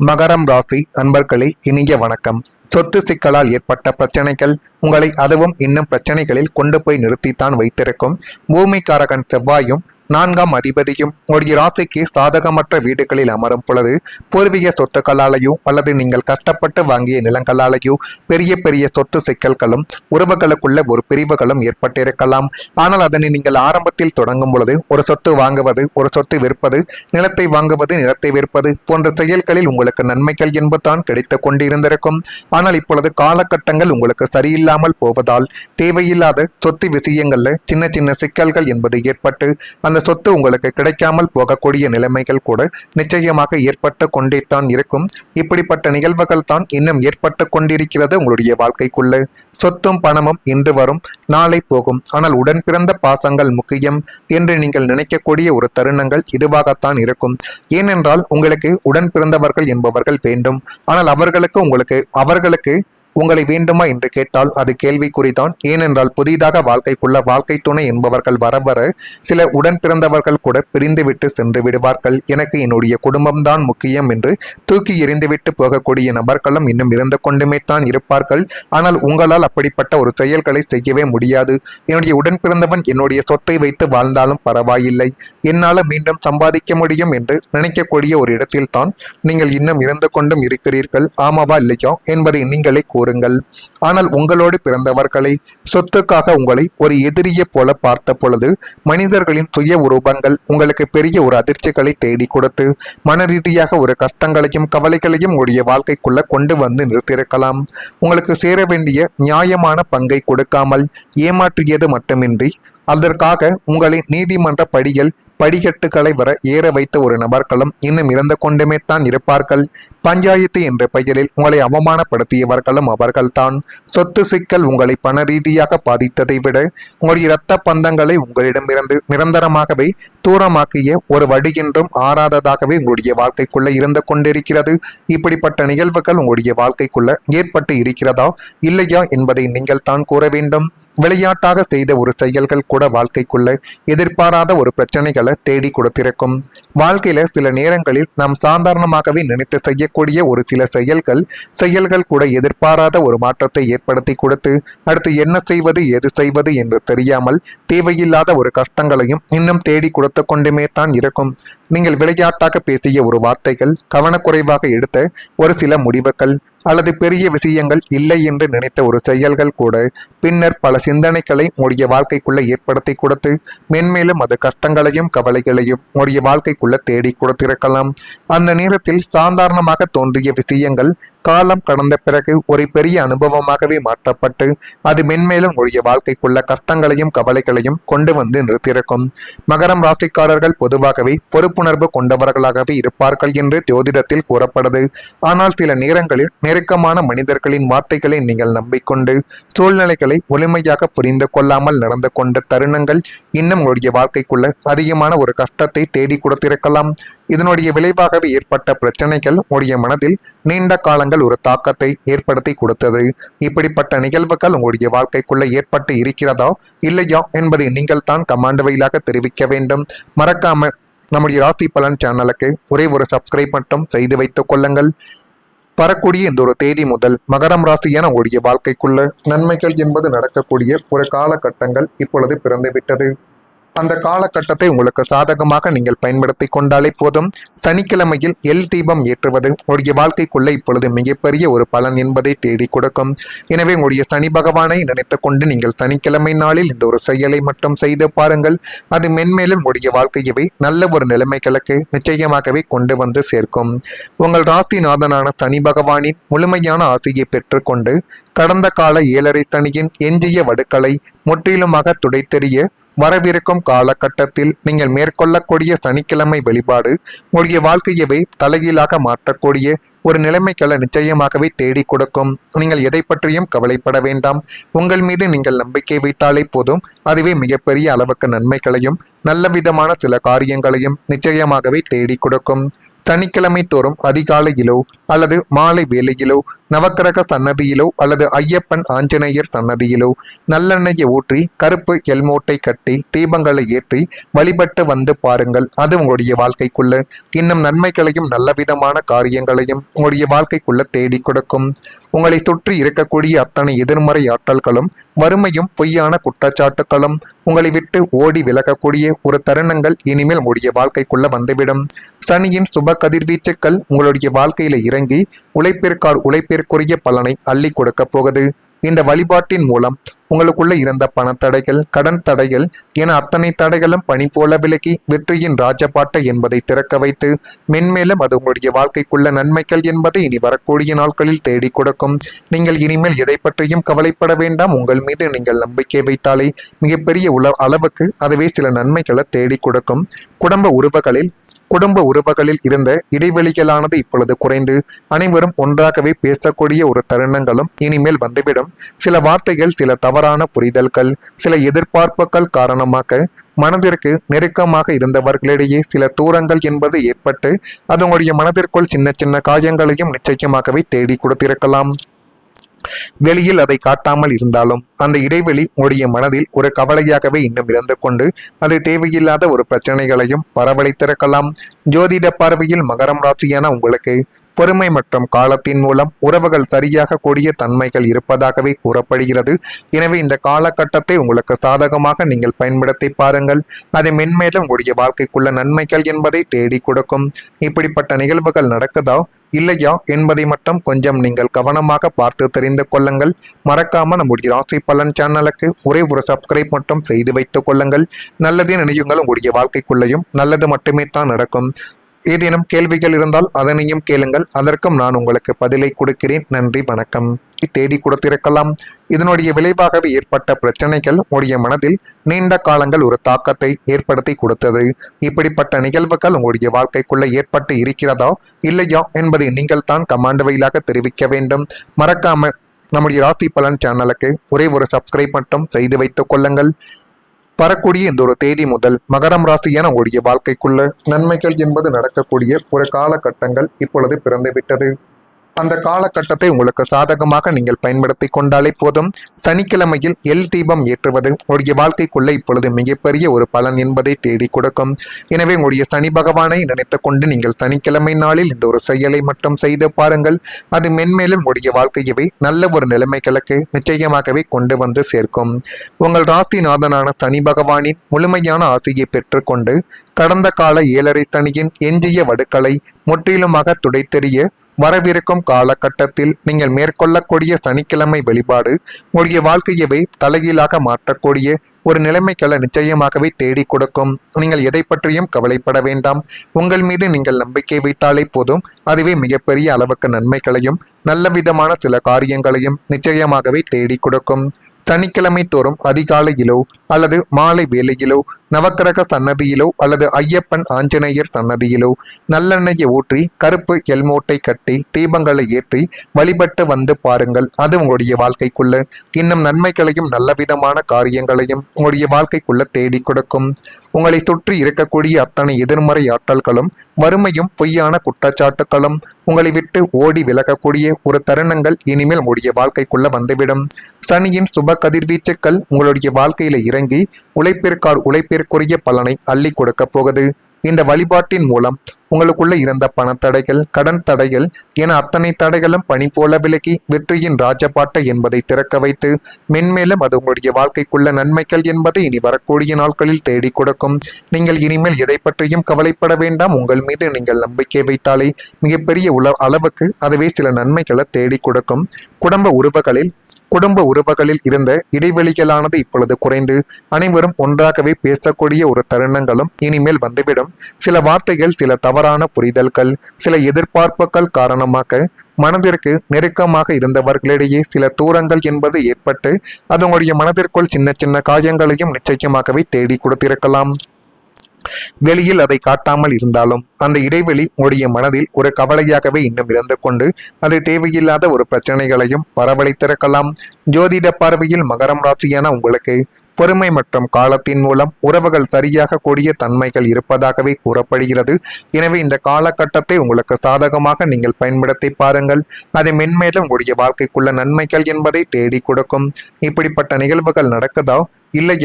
மகரம் ராசி அன்பர்களே, இனிய வணக்கம். சொத்து சிக்கலால் ஏற்பட்ட பிரச்சனைகள் உங்களை அதுவும் இன்னும் பிரச்சனைகளில் கொண்டு போய் நிறுத்தித்தான் வைத்திருக்கும். பூமிக்காரகன் செவ்வாயும் 4ஆம் அதிபதியும் உங்களுடைய ராசிக்கு சாதகமற்ற வீடுகளில் அமரும் பொழுது பூர்வீக சொத்துக்களாலேயோ அல்லது நீங்கள் கஷ்டப்பட்டு வாங்கிய நிலங்களாலேயோ பெரிய பெரிய சொத்து சிக்கல்களும் உறவுகளுக்குள்ள ஒரு பிரிவுகளும் ஏற்பட்டிருக்கலாம். ஆனால் அதனை நீங்கள் ஆரம்பத்தில் தொடங்கும் பொழுது ஒரு சொத்து வாங்குவது, ஒரு சொத்து விற்பது, நிலத்தை வாங்குவது, நிலத்தை விற்பது போன்ற செயல்களில் உங்களுக்கு நன்மைகள் என்பதுதான் கிடைத்து கொண்டிருந்திருக்கும். ஆனால் இப்பொழுது காலகட்டங்கள் உங்களுக்கு சரியில்லாமல் போவதால் தேவையில்லாத சொத்து விஷயங்கள்ல சின்ன சின்ன சிக்கல்கள் என்பது ஏற்பட்டு அந்த சொத்து உங்களுக்கு கிடைக்காமல் போகக்கூடிய நிலைமைகள் கூட நிச்சயமாக ஏற்பட்டு கொண்டே தான் இருக்கும். இப்படிப்பட்ட நிகழ்வுகள் தான் இன்னும் ஏற்பட்டு கொண்டிருக்கிறது உங்களுடைய வாழ்க்கைக்குள்ள. சொத்தும் பணமும் இன்று வரும், நாளை போகும். ஆனால் உடன் பிறந்த பாசங்கள் முக்கியம் என்று நீங்கள் நினைக்கக்கூடிய ஒரு தருணங்கள் இதுவாகத்தான் இருக்கும். ஏனென்றால் உங்களுக்கு உடன் பிறந்தவர்கள் என்பவர்கள் வேண்டும். ஆனால் அவர்களுக்கு உங்களை வேண்டுமா என்று கேட்டால் அது கேள்விக்குறிதான். ஏனென்றால் புதிதாக வாழ்க்கை துணை என்பவர்கள் வர வர சில உடன் பிறந்தவர்கள் கூட பிரிந்துவிட்டு சென்று விடுவார்கள். எனக்கு என்னுடைய குடும்பம்தான் முக்கியம் என்று தூக்கி எறிந்துவிட்டு போகக்கூடிய நபர்களும் இன்னும் இருந்து கொண்டுமே தான் இருப்பார்கள். ஆனால் உங்களால் அப்படிப்பட்ட ஒரு செயல்களை செய்யவே முடியாது. என்னுடைய உடன் பிறந்தவன் என்னுடைய சொத்தை வைத்து வாழ்ந்தாலும் பரவாயில்லை, என்னால் மீண்டும் சம்பாதிக்க முடியும் என்று நினைக்கக்கூடிய ஒரு இடத்தில் தான் நீங்கள் இன்னும் இருந்து கொண்டும் இருக்கிறீர்கள். ஆமாவா இல்லையா என்பதை நீங்களே கூறுங்கள். ஆனால் உங்களோடு பிறந்தவர்களை சொத்துக்காக உங்களை ஒரு எதிரியை போல பார்த்த பொழுது மனிதர்களின் சுய உருவங்கள் உங்களுக்கு பெரிய ஒரு அதிர்ச்சிகளை தேடி கொடுத்து மன ரீதியாக ஒரு கஷ்டங்களையும் கவலைகளையும் உங்களுடைய வாழ்க்கைக்குள்ள கொண்டு வந்து நிறுத்தியிருக்கலாம். உங்களுக்கு சேர வேண்டிய நியாயமான பங்கை கொடுக்காமல் ஏமாற்றியது மட்டுமின்றி அதற்காக உங்களை நீதிமன்ற படிக்கட்டுகளை வர ஏற வைத்த ஒரு நபர்களும் இன்னும் இறந்து கொண்டுமே தான் இருப்பார்கள். பஞ்சாயத்து என்ற பெயரில் உங்களை அவமானப்படுத்தியவர்களும் அவர்கள்தான். சொத்து சிக்கல் உங்களை பண ரீதியாக பாதித்ததை விட உங்களுடைய இரத்த பந்தங்களை உங்களிடமிருந்து நிரந்தரமாகவே தூரமாக்கிய ஒரு வடி என்றும் ஆறாததாகவே உங்களுடைய வாழ்க்கைக்குள்ள இருந்து கொண்டிருக்கிறது. இப்படிப்பட்ட நிகழ்வுகள் உங்களுடைய வாழ்க்கைக்குள்ள ஏற்பட்டு இருக்கிறதா இல்லையா என்பதை நீங்கள் தான் கூற வேண்டும். விளையாட்டாக செய்த ஒரு செயல்கள் கூட வாழ்க்கைக்குள்ள எதிர்பாராத ஒரு பிரச்சனைகளை தேடி கொடுத்திருக்கும். வாழ்க்கையில சில நேரங்களில் நாம் சாதாரணமாகவே நினைத்து செய்யக்கூடிய ஒரு சில செயல்கள் கூட எதிர்பாராத ஒரு மாற்றத்தை ஏற்படுத்தி கொடுத்து அடுத்து என்ன செய்வது எது செய்வது என்று தெரியாமல் தேவையில்லாத ஒரு கஷ்டங்களையும் இன்னும் தேடி கொடுத்து கொண்டுமே தான் இருக்கும். நீங்கள் விளையாட்டாக பேசிய ஒரு வார்த்தைகள், கவனக்குறைவாக எடுத்த ஒரு சில முடிவுகள் அல்லது பெரிய விஷயங்கள் இல்லை என்று நினைத்த ஒரு செயல்கள் கூட பின்னர் பல சிந்தனைகளை உடைய வாழ்க்கைக்குள்ள ஏற்படுத்தி கொடுத்து மென்மேலும் அது கஷ்டங்களையும் கவலைகளையும் உடைய வாழ்க்கைக்குள்ள தேடி கொடுத்திருக்கலாம். அந்த நேரத்தில் சாதாரணமாக தோன்றிய விஷயங்கள் காலம் கடந்த பிறகு ஒரு பெரிய அனுபவமாகவே மாற்றப்பட்டு அது மென்மேலும் உடைய வாழ்க்கைக்குள்ள கஷ்டங்களையும் கவலைகளையும் கொண்டு வந்து நிறுத்தியிருக்கும். மகரம் ராசிக்காரர்கள் பொதுவாகவே பொறுப்புணர்வு கொண்டவர்களாகவே இருப்பார்கள் என்று ஜோதிடத்தில் கூறப்படுது. ஆனால் சில நேரங்களில் நெருக்கமான மனிதர்களின் வார்த்தைகளை நீங்கள் நம்பிக்கொண்டு சூழ்நிலைகளை முழுமையாக புரிந்து கொள்ளாமல் நடந்து கொண்ட தருணங்கள் இன்னும் உங்களுடைய வாழ்க்கைக்குள்ள அதிகமான ஒரு கஷ்டத்தை தேடி கொடுத்திருக்கலாம். இதனுடைய விளைவாகவே ஏற்பட்ட பிரச்சனைகள் உங்களுடைய மனதில் நீண்ட காலங்கள் ஒரு தாக்கத்தை ஏற்படுத்தி கொடுத்தது. இப்படிப்பட்ட நிகழ்வுகள் உங்களுடைய வாழ்க்கைக்குள்ள ஏற்பட்டு இருக்கிறதா இல்லையா என்பதை நீங்கள் தான் கமெண்ட் வாயிலாக தெரிவிக்க வேண்டும். மறக்காம நம்முடைய ராசி பலன் சேனலுக்கு ஒரே ஒரு சப்ஸ்கிரைப் மட்டும் செய்து வைத்துக் கொள்ளுங்கள். வரக்கூடிய இந்த ஒரு தேதி முதல் மகரம் ராசியான உங்களுடைய வாழ்க்கைக்குள்ள நன்மைகள் என்பது நடக்கக்கூடிய ஒரு காலகட்டங்கள் இப்பொழுது பிறந்துவிட்டது. அந்த காலகட்டத்தை உங்களுக்கு சாதகமாக நீங்கள் பயன்படுத்தி கொண்டாலே போதும். சனிக்கிழமையில் எல் தீபம் ஏற்றுவது உங்களுடைய வாழ்க்கைக்குள்ள இப்பொழுது மிகப்பெரிய ஒரு பலன் என்பதை தேடி கொடுக்கும். எனவே உங்களுடைய சனி பகவானை நினைத்து கொண்டு நீங்கள் சனிக்கிழமை நாளில் இந்த ஒரு செயலை மட்டும் செய்து பாருங்கள். அது மென்மேலும் உங்களுடைய வாழ்க்கையவே நல்ல ஒரு நிலைமைகளுக்கு நிச்சயமாகவே கொண்டு வந்து சேர்க்கும். உங்கள் ராசிநாதனான சனி பகவானின் முழுமையான ஆசையை பெற்றுக்கொண்டு கடந்த கால 7.5 சனியின் எஞ்சிய வடுக்களை முற்றிலுமாக துடைத்தெறிய வரவிருக்கும் காலகட்டத்தில் நீங்கள் மேற்கொள்ளக்கூடிய சனிக்கிழமை வழிபாடு உங்களுடைய வாழ்க்கையவே தலைகீழாக மாற்றக்கூடிய ஒரு நிலைமைகளை நிச்சயமாகவே தேடி கொடுக்கும். நீங்கள் எதை பற்றியும் கவலைப்பட வேண்டாம். உங்கள் மீது நீங்கள் நம்பிக்கை வைத்தாலே போதும். அதுவே மிகப்பெரிய அளவுக்கு நன்மைகளையும் நல்ல விதமான சில காரியங்களையும் நிச்சயமாகவே தேடி கொடுக்கும். சனிக்கிழமை தோறும் அதிகாலையிலோ அல்லது மாலை வேளையிலோ நவக்கிரக சன்னதியிலோ அல்லது ஐயப்பன் ஆஞ்சநேயர் சன்னதியிலோ நல்லெண்ணெயை ஊற்றி கருப்பு எல்மூட்டை கட்டி தீபங்களை ஏற்றி வழிபட்டு வந்து பாருங்கள். அது உங்களுடைய வாழ்க்கைக்குள்ள இன்னும் நன்மைகளையும் நல்ல விதமான காரியங்களையும் உங்களுடைய வாழ்க்கைக்குள்ள தேடி கொடுக்கும். உங்களை சுற்றி இருக்கக்கூடிய அத்தனை எதிர்மறை ஆற்றல்களும் வறுமையும் பொய்யான குற்றச்சாட்டுகளும் உங்களை விட்டு ஓடி விலகக்கூடிய ஒரு தருணங்கள் இனிமேல் உங்களுடைய வாழ்க்கைக்குள்ள வந்துவிடும். சனியின் சுப கதிர்வீச்சுக்கள் உங்களுடைய வாழ்க்கையில இறங்கி உழைப்பிற்குரிய பலனை அள்ளி கொடுக்க போகுது. இந்த வழிபாட்டின் மூலம் உங்களுக்குள்ள இருந்த பணத்தடைகள், கடன் தடைகள் என அத்தனை தடைகளும் பனி போல விலகி வெற்றியின் ராஜபாட்டை என்பதை திறக்க வைத்து மென்மேலும் அது உங்களுடைய வாழ்க்கைக்குள்ள நன்மைகள் என்பதை இனி வரக்கூடிய நாட்களில் தேடி கொடுக்கும். நீங்கள் இனிமேல் எதை பற்றியும் கவலைப்பட வேண்டாம். உங்கள் மீது நீங்கள் நம்பிக்கை வைத்தாலே மிகப்பெரிய அளவுக்கு அதுவே சில நன்மைகளை தேடி கொடுக்கும். குடும்ப உறவுகளில் இருந்த இடைவெளிகளானது இப்பொழுது குறைந்து அனைவரும் ஒன்றாகவே பேசக்கூடிய ஒரு தருணங்களும் இனிமேல் வந்துவிடும். சில வார்த்தைகள், சில தவறான புரிதல்கள், சில எதிர்பார்ப்புகள் காரணமாக மனதிற்கு நெருக்கமாக இருந்தவர்களிடையே சில தூரங்கள் என்பது ஏற்பட்டு அது உங்களுடைய மனதிற்குள் சின்ன சின்ன காயங்களையும் நிச்சயமாகவே தேடி கொடுத்திருக்கலாம். வெளியில் அதை காட்டாமல் இருந்தாலும் அந்த இடைவெளி உங்களுடைய மனதில் ஒரு கவலையாகவே இன்னும் இருந்து கொண்டு அது தேவையில்லாத ஒரு பிரச்சனைகளையும் வரவழைத்திருக்கலாம். ஜோதிட பார்வையில் மகரம் ராசியான உங்களுக்கு பொறுமை மற்றும் காலத்தின் மூலம் உறவுகள் சரியாக கூடிய தன்மைகள் இருப்பதாகவே கூறப்படுகிறது. எனவே இந்த காலகட்டத்தை உங்களுக்கு சாதகமாக நீங்கள் பயன்படுத்தி பாருங்கள். அது மென்மேலும் உங்களுடைய வாழ்க்கைக்குள்ள நன்மைகள் என்பதை தேடி கொடுக்கும். இப்படிப்பட்ட நிகழ்வுகள் நடக்குதா இல்லையா என்பதை மட்டும் கொஞ்சம் நீங்கள் கவனமாக பார்த்து தெரிந்து கொள்ளுங்கள். மறக்காம நம்முடைய ராசி பலன் சேனலுக்கு ஒரே ஒரு சப்ஸ்கிரைப் மட்டும் செய்து வைத்துக் கொள்ளுங்கள். நல்லதே நினையுங்கள். உங்களுடைய வாழ்க்கைக்குள்ளையும் நல்லது மட்டுமே தான் நடக்கும். ஏதேனும் கேள்விகள் இருந்தால் அதனையும் கேளுங்கள். அதற்கும் நான் உங்களுக்கு பதிலை கொடுக்கிறேன். நன்றி, வணக்கம். தேடி கொடுத்திருக்கலாம். இதனுடைய விளைவாகவே ஏற்பட்ட பிரச்சனைகள் உங்களுடைய மனதில் நீண்ட காலங்கள் ஒரு தாக்கத்தை ஏற்படுத்தி கொடுத்தது. இப்படிப்பட்ட நிகழ்வுகள் உங்களுடைய வாழ்க்கைக்குள்ள ஏற்பட்டு இருக்கிறதா இல்லையா என்பதை நீங்கள் தான் கமெண்ட் வாயிலாக தெரிவிக்க வேண்டும். மறக்காம நம்முடைய ராசி பலன் சேனலுக்கு ஒரே ஒரு சப்ஸ்கிரைப் மட்டும் செய்து வைத்துக் கொள்ளுங்கள். வரக்கூடிய இந்த ஒரு தேதி முதல் மகரம் ராசியான உங்களுடைய வாழ்க்கைக்குள்ள நன்மைகள் என்பது நடக்கக்கூடிய ஒரு காலகட்டங்கள் இப்பொழுது பிறந்துவிட்டது. அந்த காலகட்டத்தை உங்களுக்கு சாதகமாக நீங்கள் பயன்படுத்தி கொண்டாலே போதும். சனிக்கிழமையில் எல் தீபம் ஏற்றுவது உங்களுடைய வாழ்க்கைக்குள்ள இப்பொழுது மிகப்பெரிய ஒரு பலன் என்பதை தேடி கொடுக்கும். எனவே உங்களுடைய சனி பகவானை நினைத்து கொண்டு நீங்கள் சனிக்கிழமை நாளில் இந்த ஒரு செயலை மட்டும் செய்து பாருங்கள். அது மென்மேலும் உங்களுடைய வாழ்க்கையவே நல்ல ஒரு நிலைமைகளுக்கு நிச்சயமாகவே கொண்டு வந்து சேர்க்கும். உங்கள் ராசிநாதனான சனி பகவானின் முழுமையான ஆசையை பெற்றுக்கொண்டு கடந்த கால 7.5 சனியின் எஞ்சிய வடுக்களை முற்றிலுமாக துடைத்தெறிய வரவிருக்கும் காலகட்டத்தில் நீங்கள் மேற்கொள்ளக்கூடிய சனிக்கிழமை வழிபாடு உங்களுடைய வாழ்க்கையவே தலைகீழாக மாற்றக்கூடிய ஒரு நிலைமைகளை நிச்சயமாகவே தேடி கொடுக்கும். நீங்கள் எதை பற்றியும் கவலைப்பட வேண்டாம். உங்கள் மீது நீங்கள் நம்பிக்கை வைத்தாலே போதும். அதுவே மிகப்பெரிய அளவுக்கு நன்மைகளையும் நல்ல விதமான சில காரியங்களையும் நிச்சயமாகவே தேடி கொடுக்கும். சனிக்கிழமை தோறும் அதிகாலையிலோ அல்லது மாலை வேளையிலோ நவக்கிரக சன்னதியிலோ அல்லது ஐயப்பன் ஆஞ்சநேயர் சன்னதியிலோ நல்லெண்ணெயை ஊற்றி கருப்பு எல்மூட்டை கட்டி தீபங்களை ஏற்றி வழிபட்டு வந்து பாருங்கள். அது உங்களுடைய வாழ்க்கைக்குள்ள இன்னும் நன்மைகளையும் நல்ல விதமான காரியங்களையும் உங்களுடைய வாழ்க்கைக்குள்ள தேடி கொடுக்கும். உங்களை சுற்றி இருக்கக்கூடிய அத்தனை எதிர்மறை ஆற்றல்களும் வறுமையும் பொய்யான குற்றச்சாட்டுகளும் உங்களை விட்டு ஓடி விலகக்கூடிய ஒரு தருணங்கள் இனிமேல் உங்களுடைய வாழ்க்கைக்குள்ள வந்துவிடும். சனியின் சுப கதிர்வீச்சுக்கள் உங்களுடைய வாழ்க்கையில இறங்கி உழைப்பிற்குரிய பலனை அள்ளி கொடுக்க போகுது. இந்த வழிபாட்டின் மூலம் உங்களுக்குள்ள இருந்த பணத்தடைகள், கடன் தடைகள் என அத்தனை தடைகளும் பனி போல விலகி வெற்றியின் ராஜபாட்டை என்பதை திறக்க வைத்து மென்மேலும் அது உங்களுடைய வாழ்க்கைக்குள்ள நன்மைகள் என்பதை இனி வரக்கூடிய நாட்களில் தேடி கொடுக்கும். நீங்கள் இனிமேல் எதை பற்றியும் கவலைப்பட வேண்டாம். உங்கள் மீது நீங்கள் நம்பிக்கை வைத்தாலே மிகப்பெரிய அளவுக்கு அதுவே சில நன்மைகளை தேடி கொடுக்கும். குடும்ப உறவுகளில் இருந்த இடைவெளிகளானது இப்பொழுது குறைந்து அனைவரும் ஒன்றாகவே பேசக்கூடிய ஒரு தருணங்களும் இனிமேல் வந்துவிடும். சில வார்த்தைகள், சில தவறான புரிதல்கள், சில எதிர்பார்ப்புகள் காரணமாக மனதிற்கு நெருக்கமாக இருந்தவர்களிடையே சில தூரங்கள் என்பது ஏற்பட்டு அது உங்களுடைய மனதிற்குள் சின்ன சின்ன காயங்களையும் நிச்சயமாகவே தேடி கொடுத்திருக்கலாம். வெளியில் அதை காட்டாமல் இருந்தாலும் அந்த இடைவெளி உங்களுடைய மனதில் ஒரு கவலையாகவே இன்னும் இருந்து கொண்டு அது தேவையில்லாத ஒரு பிரச்சனைகளையும் வரவழைத்திருக்கலாம். ஜோதிட பார்வையில் மகரம் ராசியான உங்களுக்கு பொறுமை மற்றும் காலத்தின் மூலம் உறவுகள் சரியாக கூடிய தன்மைகள் இருப்பதாகவே கூறப்படுகிறது. எனவே இந்த காலகட்டத்தை உங்களுக்கு சாதகமாக நீங்கள் பயன்படுத்தி பாருங்கள். அது மென்மேலும் உங்களுடைய வாழ்க்கைக்குள்ள நன்மைகள் என்பதை தேடி கொடுக்கும். இப்படிப்பட்ட நிகழ்வுகள் நடக்குதா இல்லையா